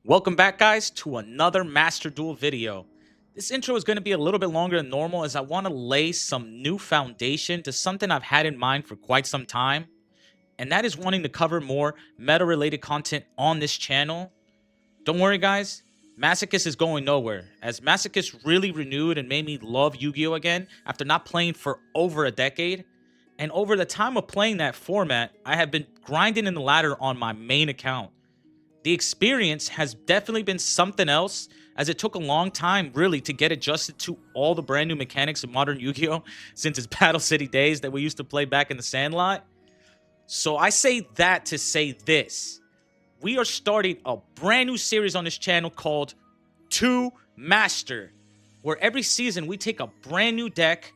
Welcome back, guys, to another Master Duel video. This intro is going to be a little bit longer than normal as I want to lay some new foundation to something I've had in mind for quite some time, and that is wanting to cover more meta-related content on this channel. Don't worry, guys, Masochist is going nowhere, as Masochist really renewed and made me love Yu-Gi-Oh! Again after not playing for over a decade. And over the time of playing that format, I have been grinding in the ladder on my main account. The experience has definitely been something else, as it took a long time really to get adjusted to all the brand new mechanics of modern Yu-Gi-Oh! Since its Battle City days that we used to play back in the Sandlot. So I say that to say this. We are starting a brand new series on this channel called To Master, where every season we take a brand new deck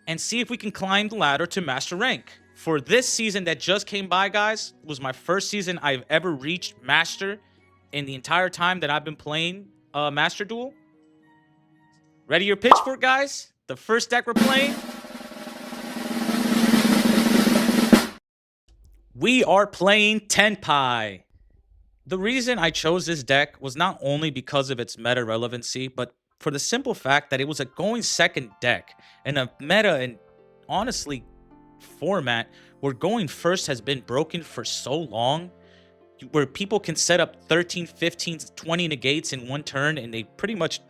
and see if we can climb the ladder to master rank. For this season that just came by, guys, was my first season I've ever reached master in the entire time that I've been playing Master Duel. Ready your pitchfork, guys? The first deck we're playing. We are playing Tenpai. The reason I chose this deck was not only because of its meta relevancy, but for the simple fact that it was a going second deck and a meta and honestly format where going first has been broken for so long, where people can set up 13, 15, 20 negates in one turn and they pretty much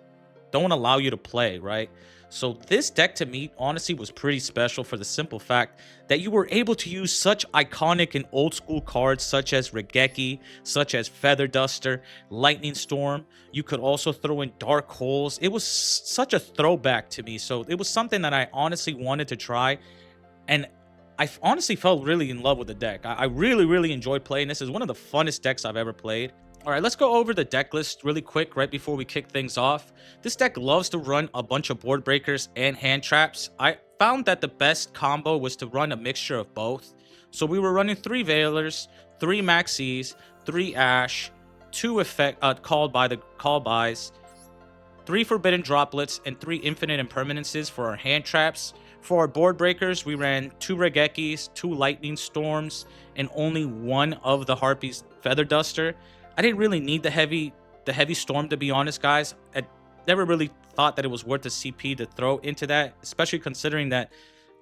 don't allow you to play, right? So this deck to me honestly was pretty special for the simple fact that you were able to use such iconic and old school cards such as Regeki, such as Feather Duster, Lightning Storm. You could also throw in Dark Holes. It was such a throwback to me. So it was something that I honestly wanted to try, and I honestly felt really in love with the deck. I really enjoyed playing this. It's one of the funnest decks I've ever played. All right, let's go over the deck list really quick right before we kick things off. This deck loves to run a bunch of board breakers and hand traps. I found that the best combo was to run a mixture of both. So we were running 3 Veilers, 3 Maxis, 3 Ash, 2 effect called by the call bys, 3 Forbidden Droplets, and 3 Infinite Impermanences for our hand traps. For our board breakers, we ran 2 Regekis, 2 Lightning Storms, and only 1 of the Harpy's Feather Duster. I didn't really need the heavy storm, to be honest, guys. I never really thought that it was worth the CP to throw into that, especially considering that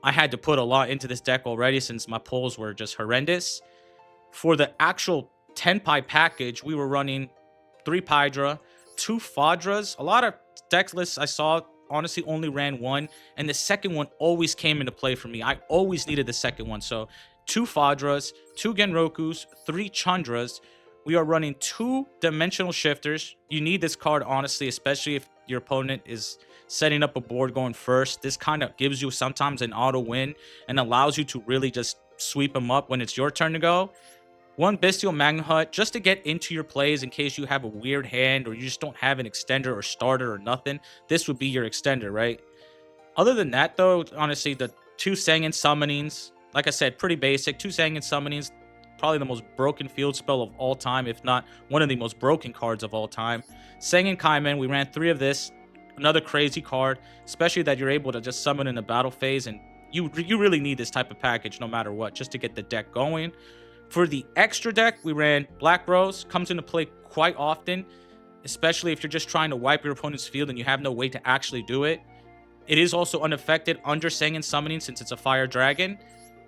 I had to put a lot into this deck already since my pulls were just horrendous. For the actual Tenpai package, we were running 3 Pydra, 2 Fadras. A lot of deck lists I saw honestly only ran 1, and the second one always came into play for me. I always needed the second one. So 2 Fadras, 2 Genrokus, 3 Chandras. We are running 2 Dimensional Shifters. You need this card, honestly, especially if your opponent is setting up a board going first. This kind of gives you sometimes an auto win and allows you to really just sweep them up when it's your turn to go. 1 Bestial Magna Hut just to get into your plays in case you have a weird hand or you just don't have an extender or starter or nothing. This would be your extender, right? Other than that, though, honestly, the 2 Sangan Summonings, like I said, pretty basic. 2 Sangan Summonings, probably the most broken field spell of all time, if not one of the most broken cards of all time. Sangan Kaiman, we ran 3 of this. Another crazy card, especially that you're able to just summon in the battle phase, and you really need this type of package no matter what, just to get the deck going. For the extra deck, we ran Black Rose. Comes into play quite often, especially if you're just trying to wipe your opponent's field and you have no way to actually do it. It is also unaffected under Sangan Summoning since it's a Fire Dragon.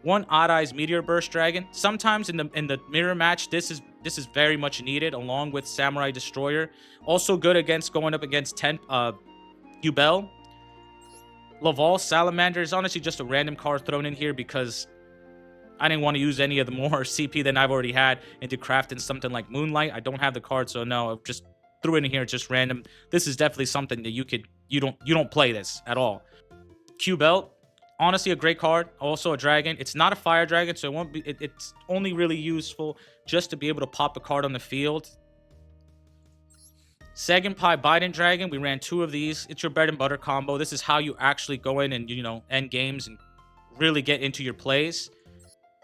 1 Odd Eyes Meteor Burst Dragon. Sometimes in the mirror match, this is very much needed along with Samurai Destroyer. Also good against going up against Yubel. Laval Salamander is honestly just a random card thrown in here because I didn't want to use any of the more CP than I've already had into crafting something like Moonlight. I don't have the card, so no, I just threw it in here, just random. This is definitely something that you don't play this at all. Q Belt, honestly a great card, also a dragon. It's not a fire dragon, so it won't be. It's only really useful just to be able to pop a card on the field. Sagenpai Biden Dragon, we ran 2 of these. It's your bread and butter combo. This is how you actually go in and end games and really get into your plays.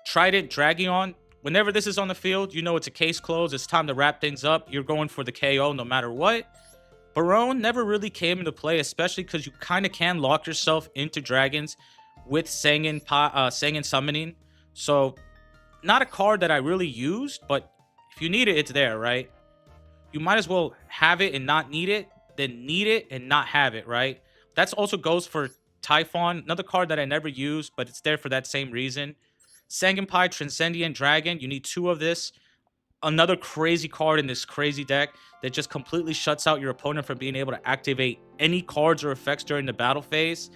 Trident Dragion, whenever this is on the field, you know it's a case closed. It's time to wrap things up. You're going for the KO no matter what. Barone never really came into play, especially because you kind of can lock yourself into dragons with Sangan Summoning. So, not a card that I really used, but if you need it, it's there, right? you might as well have it and not need it, than need it and not have it, right? That's also goes for Typhon, another card that I never use, but it's there for that same reason. Sangenpai, Transcendent Dragon, you need 2 of this. Another crazy card in this crazy deck that just completely shuts out your opponent from being able to activate any cards or effects during the battle phase.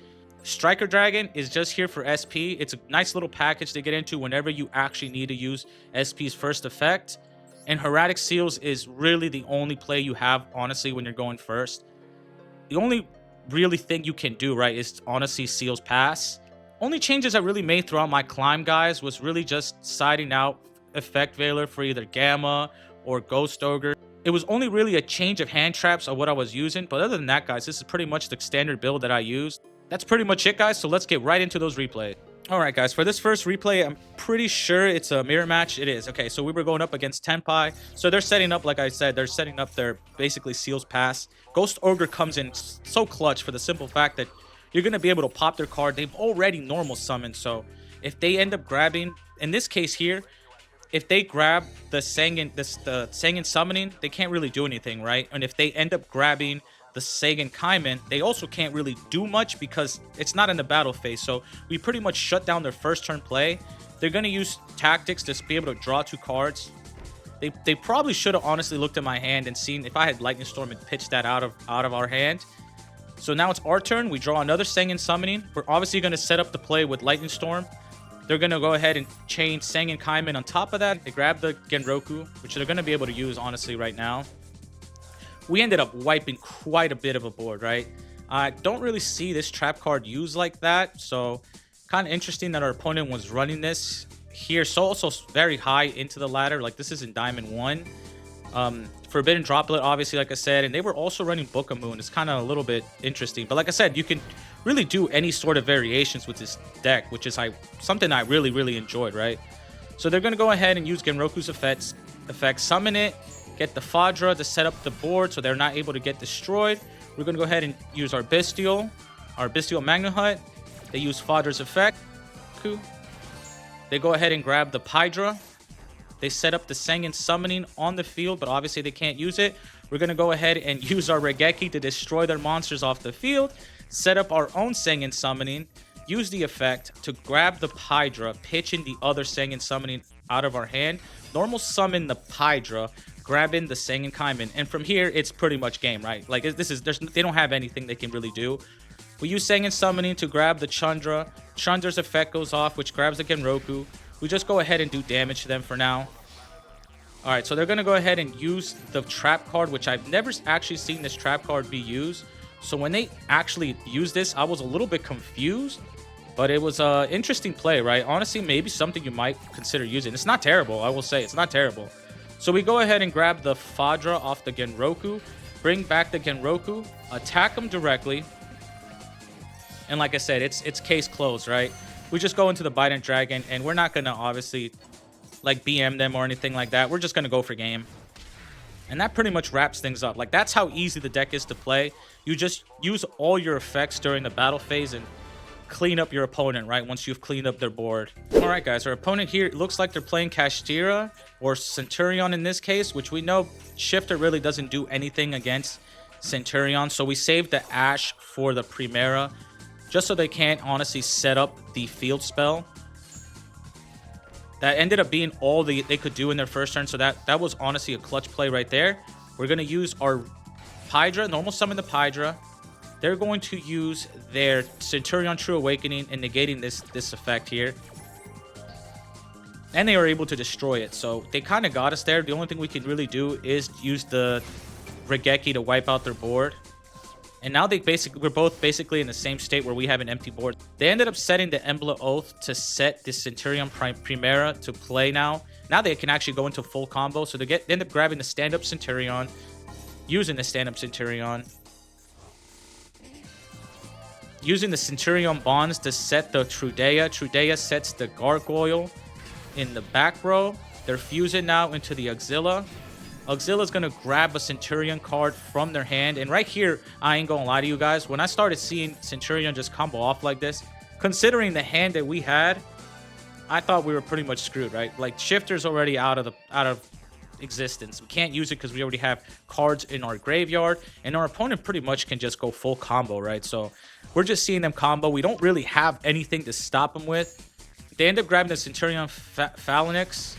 Striker Dragon is just here for SP. It's a nice little package to get into whenever you actually need to use SP's first effect. And Hieratic Seals is really the only play you have, honestly, when you're going first. The only really thing you can do, right, is honestly Seals Pass. Only changes I really made throughout my climb, guys, was really just siding out Effect Veiler for either Gamma or Ghost Ogre. It was only really a change of hand traps of what I was using, but other than that, guys, this is pretty much the standard build that I used. That's pretty much it, guys, so let's get right into those replays. Alright, guys, for this first replay, I'm pretty sure it's a mirror match. It is. Okay, so we were going up against Tenpai. So they're setting up, like I said, they're setting up their basically Seals Pass. Ghost Ogre comes in so clutch for the simple fact that you're going to be able to pop their card. They've already normal summoned, so if they end up grabbing, in this case here, if they grab the Sangen summoning, they can't really do anything, right? And if they end up grabbing the Sagan Kaiman, they also can't really do much because it's not in the battle phase. So we pretty much shut down their first turn play. They're going to use tactics to be able to draw 2 cards. They probably should have honestly looked at my hand and seen if I had Lightning Storm and pitched that out of our hand. So now it's our turn. We draw another Sangen summoning. We're obviously going to set up the play with Lightning Storm. They're going to go ahead and chain Sangen Kaiman on top of that. They grab the Genroku, which they're going to be able to use, honestly, right now. We ended up wiping quite a bit of a board, right? I don't really see this trap card used like that, so kind of interesting that our opponent was running this here. So also very high into the ladder, like this is in Diamond 1. Forbidden Droplet, obviously, like I said, and they were also running Book of Moon. It's kind of a little bit interesting, but like I said, you can really do any sort of variations with this deck, which is something I really enjoyed, right? So they're going to go ahead and use Genroku's effect, summon it, get the Fadra to set up the board so they're not able to get destroyed. We're going to go ahead and use our Bestial Magna Hut. They use Fadra's effect. They go ahead and grab the Pydra. They set up the Sangen summoning on the field, but obviously they can't use it. We're going to go ahead and use our Regeki to destroy their monsters off the field, set up our own Sangen summoning, use the effect to grab the Pydra, pitching the other Sangen summoning out of our hand, normal summon the Pydra, grabbing the Sangen Kaiman, and from here it's pretty much game, right? Like they don't have anything they can really do. We use Sangen summoning to grab the Chandra. Chandra's effect goes off, which grabs the Genroku. We just go ahead and do damage to them for now. Alright, so they're going to go ahead and use the trap card, which I've never actually seen this trap card be used. So when they actually used this, I was a little bit confused. But it was an interesting play, right? Honestly, maybe something you might consider using. It's not terrible, I will say. It's not terrible. So we go ahead and grab the Fadra off the Genroku. Bring back the Genroku. Attack them directly. And like I said, it's case closed, right? We just go into the Bident Dragon, and we're not going to obviously like BM them or anything like that. We're just going to go for game. And that pretty much wraps things up. Like, that's how easy the deck is to play. You just use all your effects during the battle phase and clean up your opponent, right? Once you've cleaned up their board. All right, guys. Our opponent here looks like they're playing Kashtira or Centur-Ion in this case, which we know Shifter really doesn't do anything against Centur-Ion. So we saved the Ash for the Primera just so they can't honestly set up the field spell. That ended up being all they could do in their first turn. So that was honestly a clutch play right there. We're going to use our Pydra, normal summon the Pydra. They're going to use their Centur-Ion True Awakening and negating this effect here. And they were able to destroy it. So they kind of got us there. The only thing we can really do is use the Regeki to wipe out their board. And now we're both basically in the same state where we have an empty board. They ended up setting the Embla Oath to set the Centur-Ion Primera to play now. Now they can actually go into full combo. So they end up grabbing the stand-up Centur-Ion, using the stand-up Centur-Ion, using the Centur-Ion Bonds to set the Trudea. Trudea sets the Gargoyle in the back row. They're fusing now into the Auxilla. Auxilla's going to grab a Centur-Ion card from their hand. And right here, I ain't going to lie to you guys. When I started seeing Centur-Ion just combo off like this, considering the hand that we had, I thought we were pretty much screwed, right? Like, Shifter's already out of existence. We can't use it because we already have cards in our graveyard, and our opponent pretty much can just go full combo, right? So we're just seeing them combo. We don't really have anything to stop them with. They end up grabbing the Centur-Ion Phalanx,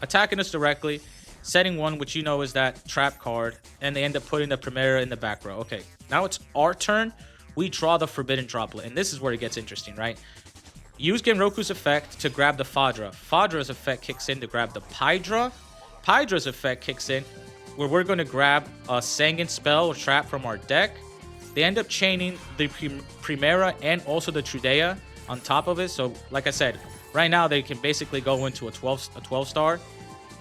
attacking us directly, setting one, which you know is that trap card, and they end up putting the Primera in the back row. Okay, now it's our turn. We draw the Forbidden Droplet, and this is where it gets interesting, right? Use Genroku's effect to grab the Fadra. Fadra's effect kicks in to grab the Pydra. Pydra's effect kicks in where we're going to grab a Sanguine spell or trap from our deck. They end up chaining the Primera and also the Trudea on top of it. So, like I said, right now they can basically go into a 12 star.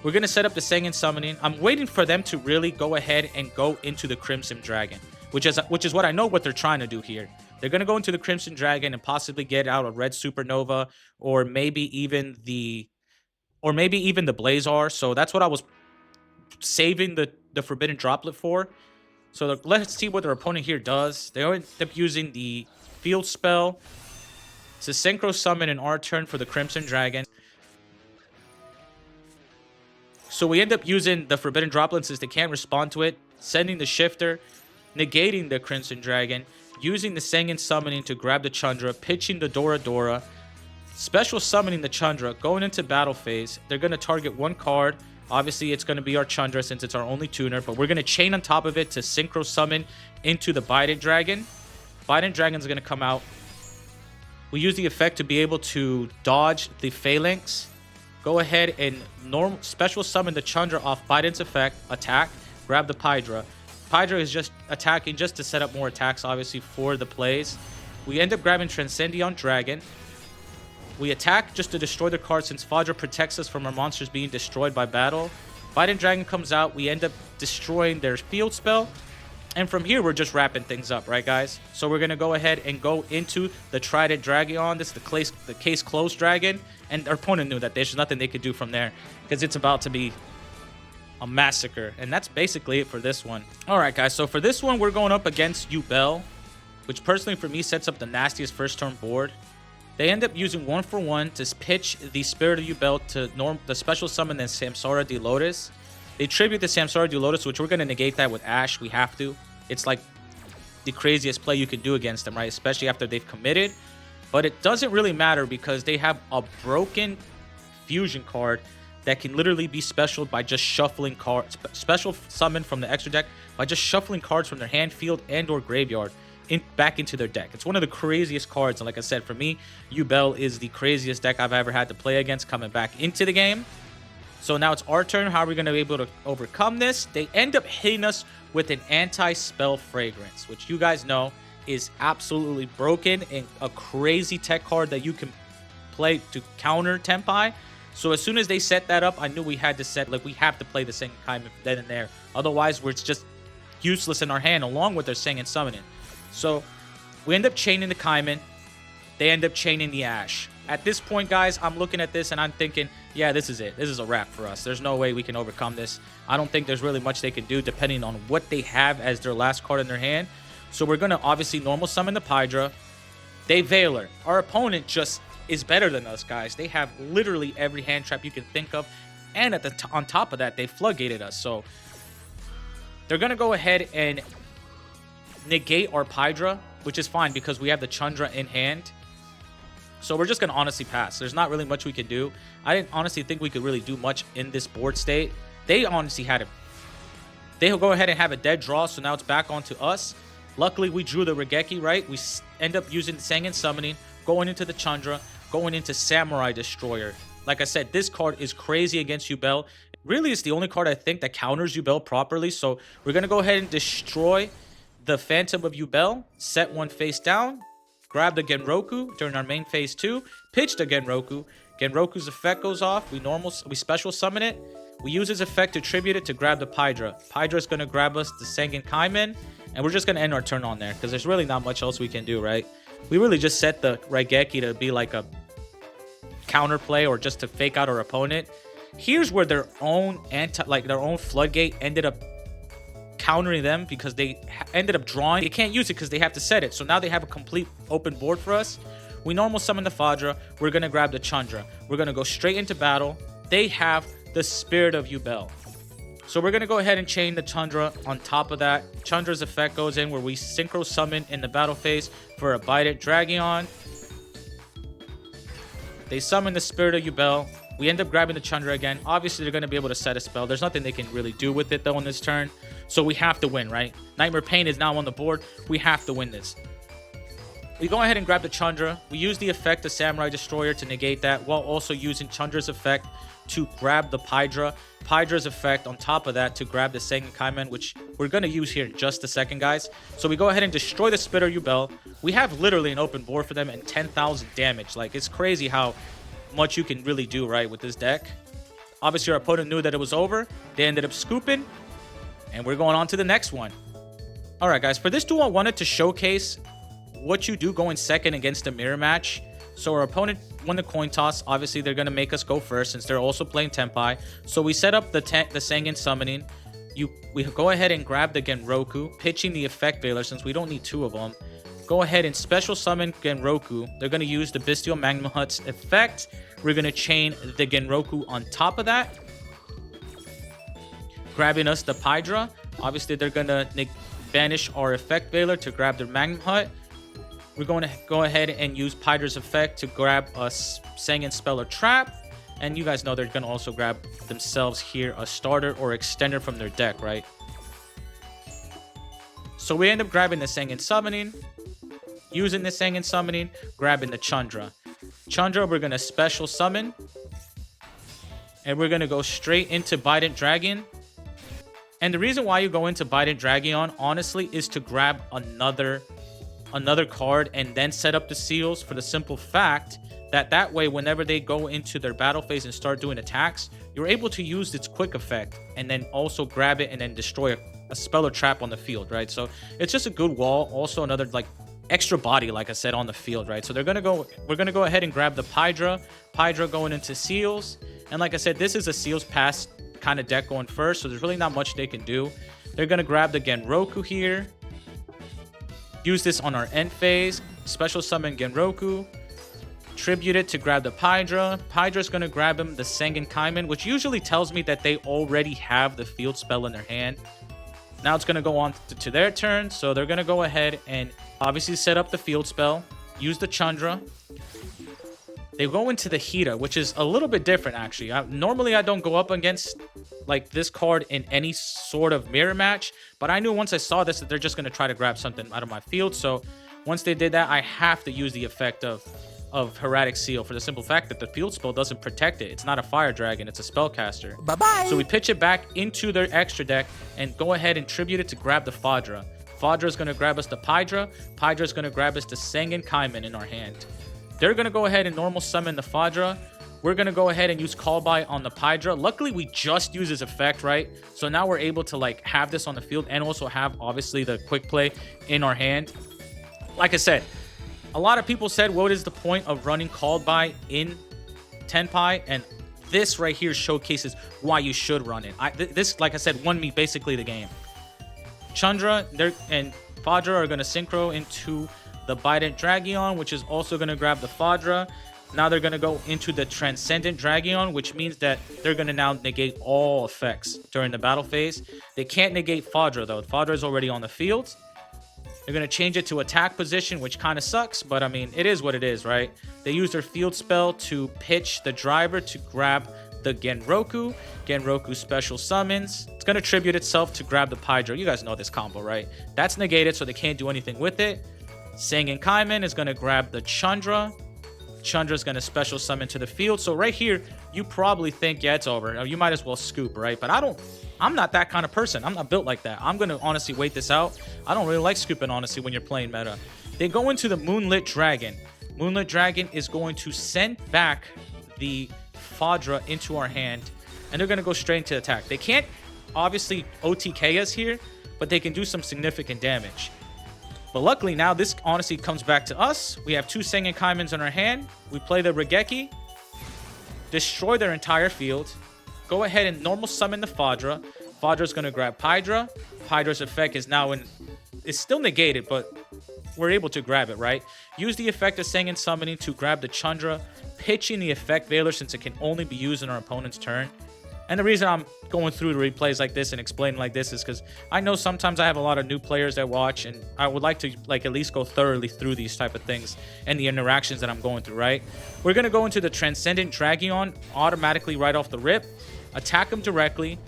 We're going to set up the Sanguine Summoning. I'm waiting for them to really go ahead and go into the Crimson Dragon, which is what I know what they're trying to do here. They're going to go into the Crimson Dragon and possibly get out a Red Supernova, or maybe even the Blazar. So that's what I was saving the Forbidden Droplet for. So let's see what their opponent here does. They end up using the Field Spell to Synchro Summon in our turn for the Crimson Dragon. So we end up using the Forbidden Droplet since they can't respond to it, sending the Shifter, negating the Crimson Dragon, using the Sanguine Summoning to grab the Chandra, pitching the Dora Dora, special summoning the Chandra, going into battle phase. They're going to target one card. Obviously, it's going to be our Chandra since it's our only tuner, but we're going to chain on top of it to Synchro Summon into the Bident Dragon. Bident Dragon's going to come out. We use the effect to be able to dodge the Phalanx. Go ahead and special summon the Chandra off Bident's effect, attack, grab the Pydra. Pydra is just attacking just to set up more attacks, obviously, for the plays. We end up grabbing Transcendion Dragon. We attack just to destroy the card since Fadra protects us from our monsters being destroyed by battle. Bident Dragon comes out. We end up destroying their field spell. And from here, we're just wrapping things up, right, guys? So we're going to go ahead and go into the Trident Dragon. This is the case closed dragon. And our opponent knew that there's nothing they could do from there because it's about to be a massacre. And that's basically it for this one. All right, guys. So for this one, we're going up against Yubel, which personally for me sets up the nastiest first turn board. They end up using 1-for-1 to pitch the Spirit of Yubel to the special summon the Samsara de Lotus. They tribute the Samsara de Lotus, which we're going to negate that with Ash. We have to. It's like the craziest play you can do against them, right? Especially after they've committed. But it doesn't really matter because they have a broken fusion card that can literally be specialed by just shuffling cards. Special summon from the extra deck by just shuffling cards from their hand, field, and or graveyard back into their deck. It's one of the craziest cards. And like I said, for me, Yubel is the craziest deck I've ever had to play against coming back into the game. So now it's our turn. How are we going to be able to overcome this? They end up hitting us with an anti-spell fragrance, which you guys know is absolutely broken and a crazy tech card that you can play to counter Tenpai. So as soon as they set that up, I knew we had to set, like, we have to play the Sanguine Kaiman then and there. Otherwise, it's just useless in our hand along with their Sanguine Summoning. So we end up chaining the Kaiman. They end up chaining the Ash. At this point, guys, I'm looking at this and I'm thinking, yeah, this is it. This is a wrap for us. There's no way we can overcome this. I don't think there's really much they can do depending on what they have as their last card in their hand. So we're going to obviously normal summon the Pydra. They Veiler. Our opponent just is better than us, guys. They have literally every hand trap you can think of. And on top of that, they floodgated us. So they're going to go ahead and negate our Pydra, which is fine because we have the Chandra in hand. So we're just going to honestly pass. There's not really much we can do. I didn't honestly think we could really do much in this board state. They honestly had it. They'll go ahead and have a dead draw, so now it's back onto us. Luckily, we drew the Regeki, right? We end up using Sanguine Summoning, going into the Chandra, going into Samurai Destroyer. Like I said, this card is crazy against Yubel. Really, it's the only card I think that counters Yubel properly. So we're going to go ahead and destroy the Phantom of Yubel, set one face down, grab the Genroku during our main phase 2, pitch the Genroku. Genroku's effect goes off. We special summon it. We use his effect to tribute it to grab the Pydra. Pydra's going to grab us the Sanguine Kaiman, and we're just going to end our turn on there because there's really not much else we can do, right? We really just set the Raigeki to be like a counterplay or just to fake out our opponent. Here's where their own floodgate ended up countering them because they ended up drawing. They can't use it because they have to set it. So now they have a complete open board for us. We normal summon the Fadra. We're going to grab the Chandra. We're going to go straight into battle. They have the Spirit of Yubel. So we're going to go ahead and chain the Chandra on top of that. Chandra's effect goes in where we synchro summon in the battle phase for a Bident Dragion. They summon the Spirit of Yubel. We end up grabbing the Chandra again. Obviously, they're going to be able to set a spell. There's nothing they can really do with it, though, on this turn. So we have to win, right? Nightmare Pain is now on the board. We have to win this. We go ahead and grab the Chandra. We use the effect of Samurai Destroyer to negate that, while also using Chandra's effect to grab the Pydra. Pydra's effect on top of that to grab the Sengen Kaiman, which we're going to use here in just a second, guys. So we go ahead and destroy the Spitter Yubel. We have literally an open board for them and 10,000 damage. Like, it's crazy how much you can really do, right, with this deck. Obviously, our opponent knew that it was over. They ended up scooping, and we're going on to the next one. All right, guys, for this duel, I wanted to showcase what you do going second against a mirror match. So our opponent won the coin toss. Obviously, they're going to make us go first since they're also playing Tenpai. So we set up the Sengen summoning. We go ahead and grab the Genroku, pitching the effect Veiler since we don't need two of them. Go ahead and special summon Genroku. They're going to use the Bestial Magma Hut's effect. We're going to chain the Genroku on top of that, grabbing us the Pydra. Obviously, they're going to banish our effect Veiler to grab their Magma Hut. We're going to go ahead and use Pydra's effect to grab a Sengen spell or trap. And you guys know they're going to also grab themselves here a starter or extender from their deck, right? So we end up grabbing the Sengen summoning, using the Sengen summoning, grabbing the Chandra. Chandra, we're going to special summon. And we're going to go straight into Bident Dragon. And the reason why you go into Bident Dragon, honestly, is to grab another card and then set up the seals, for the simple fact that way, whenever they go into their battle phase and start doing attacks, you're able to use its quick effect and then also grab it and then destroy a spell or trap on the field, right? So it's just a good wall. Also another like extra body, like I said, on the field, right? So we're gonna go ahead and grab the Pydra going into seals. And like I said, this is a seals pass kind of deck going first, so there's really not much they can do. They're gonna grab the Genroku here, use this on our end phase, special summon Genroku, tribute it to grab the Pydra. Pydra's going to grab him the Sengen Kaiman, which usually tells me that they already have the field spell in their hand. Now it's going to go on to their turn, so they're going to go ahead and obviously set up the field spell, use the Chandra. They go into the Hida, which is a little bit different, actually. Normally, I don't go up against like this card in any sort of mirror match, but I knew once I saw this that they're just going to try to grab something out of my field. So once they did that, I have to use the effect of Hieratic Seal, for the simple fact that the field spell doesn't protect it. It's not a fire dragon, it's a spellcaster. Bye-bye! So we pitch it back into their extra deck and go ahead and tribute it to grab the Fadra. Fadra is going to grab us the Pydra. Pydra is going to grab us the Sengen Kaiman in our hand. They're going to go ahead and normal summon the Fadra. We're going to go ahead and use Call By on the Pydra. Luckily, we just used his effect, right? So now we're able to like have this on the field and also have obviously the quick play in our hand. Like I said, a lot of people said, what is the point of running Called By in Tenpai? And this right here showcases why you should run it. This, like I said, won me basically the game. Chandra and Fadra are going to synchro into the Bident Dragon, which is also going to grab the Fadra. Now they're going to go into the Transcendent Dragon, which means that they're going to now negate all effects during the battle phase. They can't negate Fadra, though. Fadra is already on the field. They're going to change it to attack position, which kind of sucks, but I mean, it is what it is, right? They use their field spell to pitch the driver to grab the Genroku. Genroku special summons. It's going to tribute itself to grab the Pydra. You guys know this combo, right? That's negated, so they can't do anything with it. Sengen Kaiman is going to grab the Chandra. Chandra is going to special summon to the field. So right here, you probably think, yeah, it's over. You might as well scoop, right? But I'm not that kind of person. I'm not built like that. I'm going to honestly wait this out. I don't really like scooping, honestly, when you're playing meta. They go into the Moonlit Dragon. Moonlit Dragon is going to send back the Fadra into our hand, and they're going to go straight into attack. They can't, obviously, OTK us here, but they can do some significant damage. But luckily now, this honestly comes back to us. We have two Sengen Kaimans in our hand. We play the Regeki, destroy their entire field, go ahead and normal summon the Fadra. Fadra's going to grab Pydra. Pydra's effect is now it's still negated, but we're able to grab it, right? Use the effect of Sengen Summoning to grab the Chandra, pitching the effect Veiler since it can only be used in our opponent's turn. And the reason I'm going through the replays like this and explaining like this is because I know sometimes I have a lot of new players that watch, and I would like to like at least go thoroughly through these type of things and the interactions that I'm going through, right? We're going to go into the Transcendent Dragion automatically right off the rip, attack him directly,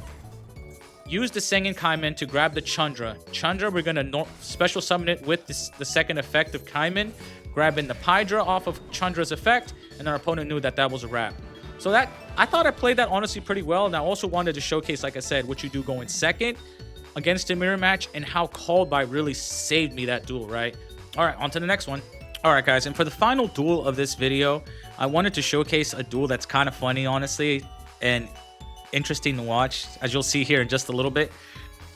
use the Sengen Kaiman to grab the Chundra. Chundra, we're going to special summon it with the second effect of Kaiman, grabbing the Pydra off of Chundra's effect, and our opponent knew that that was a wrap. So that, I thought I played that honestly pretty well, and I also wanted to showcase, like I said, what you do going second against a mirror match and how Called By really saved me that duel, right? All right, on to the next one. All right, guys, and for the final duel of this video, I wanted to showcase a duel that's kind of funny, honestly, and interesting to watch, as you'll see here in just a little bit.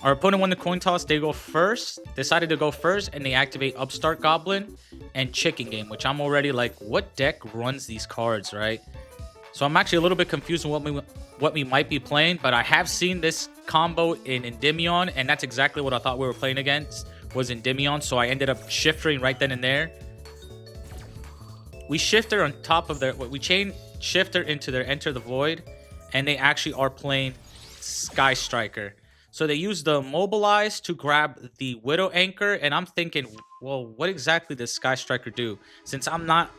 Our opponent won the coin toss. They go first, decided to go first, and they activate Upstart Goblin and Chicken Game, which I'm already like, what deck runs these cards, right? So I'm actually a little bit confused on what we might be playing, but I have seen this combo in Endymion, and that's exactly what I thought we were playing against, was Endymion. So I ended up shifting right then and there. We shifter on top of their, we chain shifter into their Enter the Void, and they actually are playing Sky Striker. So they use the Mobilize to grab the Widow Anchor, and I'm thinking, well, what exactly does Sky Striker do? Since I'm not,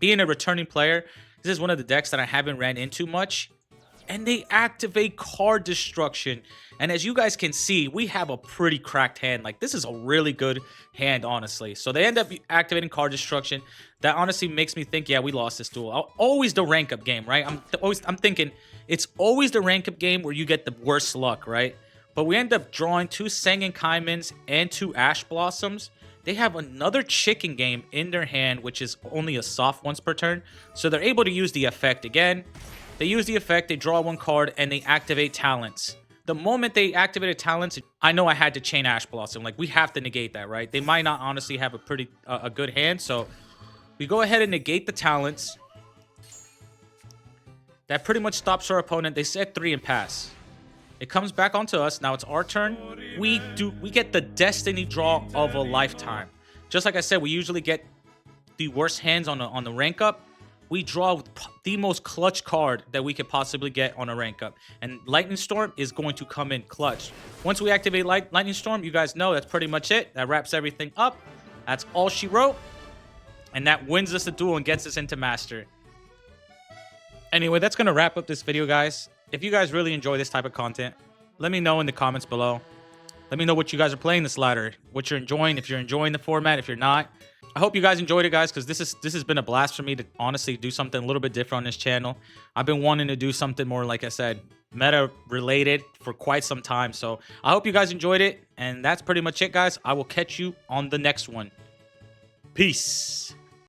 being a returning player, this is one of the decks that I haven't ran into much. And they activate Card Destruction. And as you guys can see, we have a pretty cracked hand. Like, this is a really good hand, honestly. So they end up activating Card Destruction. That honestly makes me think, yeah, we lost this duel. Always the rank up game, right? I'm thinking it's always the rank up game where you get the worst luck, right? But we end up drawing 2 Sengen Kaimans and 2 Ash Blossoms. They have another Chicken Game in their hand, which is only a soft once per turn. So they're able to use the effect again. They use the effect, they draw 1 card, and they activate Talents. The moment they activated Talents, I know I had to chain Ash Blossom. Like, we have to negate that, right? They might not honestly have a good hand, so we go ahead and negate the Talents. That pretty much stops our opponent. They set 3 and pass. It comes back onto us. Now it's our turn. We get the Destiny draw of a lifetime. Just like I said, we usually get the worst hands on the rank up. We draw the most clutch card that we could possibly get on a rank up. And Lightning Storm is going to come in clutch. Once we activate Lightning Storm, you guys know that's pretty much it. That wraps everything up. That's all she wrote. And that wins us the duel and gets us into Master. Anyway, that's going to wrap up this video, guys. If you guys really enjoy this type of content, let me know in the comments below. Let me know what you guys are playing this ladder, what you're enjoying, if you're enjoying the format, if you're not. I hope you guys enjoyed it, guys, because this has been a blast for me to honestly do something a little bit different on this channel. I've been wanting to do something more, like I said, meta related for quite some time. So I hope you guys enjoyed it, and that's pretty much it, guys. I will catch you on the next one. Peace.